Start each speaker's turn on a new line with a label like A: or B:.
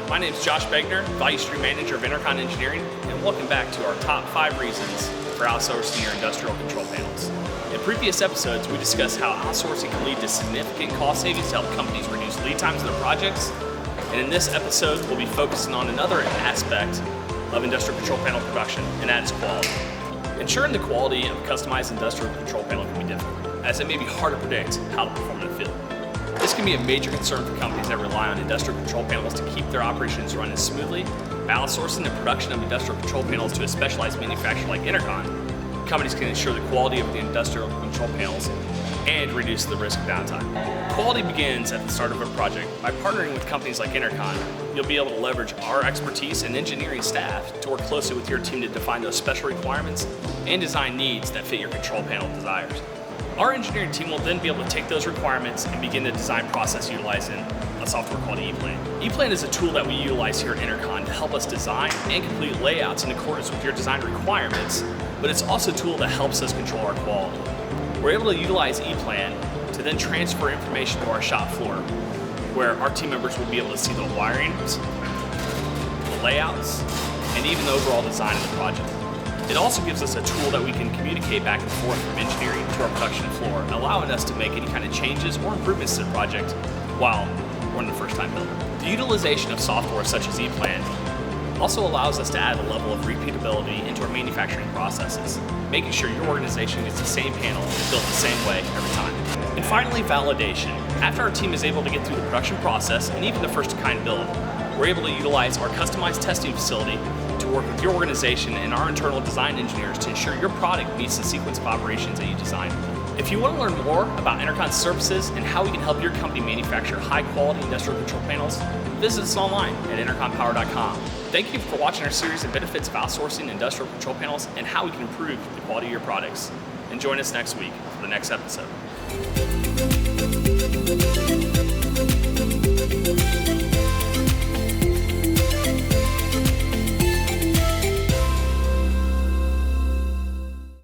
A: My name is Josh Begner, Value Stream Manager of Enercon Engineering, and welcome back to our top 5 reasons for outsourcing your industrial control panels. In previous episodes, we discussed how outsourcing can lead to significant cost savings to help companies reduce lead times in their projects. And in this episode, we'll be focusing on another aspect of industrial control panel production, and that is quality. Ensuring the quality of a customized industrial control panel can be difficult, as it may be hard to predict how to perform in the field. This can be a major concern for companies that rely on industrial control panels to keep their operations running smoothly. By outsourcing the production of industrial control panels to a specialized manufacturer like Enercon, companies can ensure the quality of the industrial control panels and reduce the risk of downtime. Quality begins at the start of a project. By partnering with companies like Enercon, you'll be able to leverage our expertise and engineering staff to work closely with your team to define those special requirements and design needs that fit your control panel desires. Our engineering team will then be able to take those requirements and begin the design process utilizing a software called ePlan. ePlan is a tool that we utilize here at Enercon to help us design and complete layouts in accordance with your design requirements, but it's also a tool that helps us control our quality. We're able to utilize ePlan to then transfer information to our shop floor, where our team members will be able to see the wirings, the layouts, and even the overall design of the project. It also gives us a tool that we can communicate back and forth from engineering to our production floor, allowing us to make any kind of changes or improvements to the project while we're in the first time build. The utilization of software such as ePlan also allows us to add a level of repeatability into our manufacturing processes, making sure your organization gets the same panel built the same way every time. And finally, validation. After our team is able to get through the production process and even the first-of-kind build, we're able to utilize our customized testing facility to work with your organization and our internal design engineers to ensure your product meets the sequence of operations that you designed. If you want to learn more about Enercon's services and how we can help your company manufacture high-quality industrial control panels, visit us online at enerconpower.com. Thank you for watching our series of benefits of outsourcing industrial control panels and how we can improve the quality of your products. And join us next week for the next episode.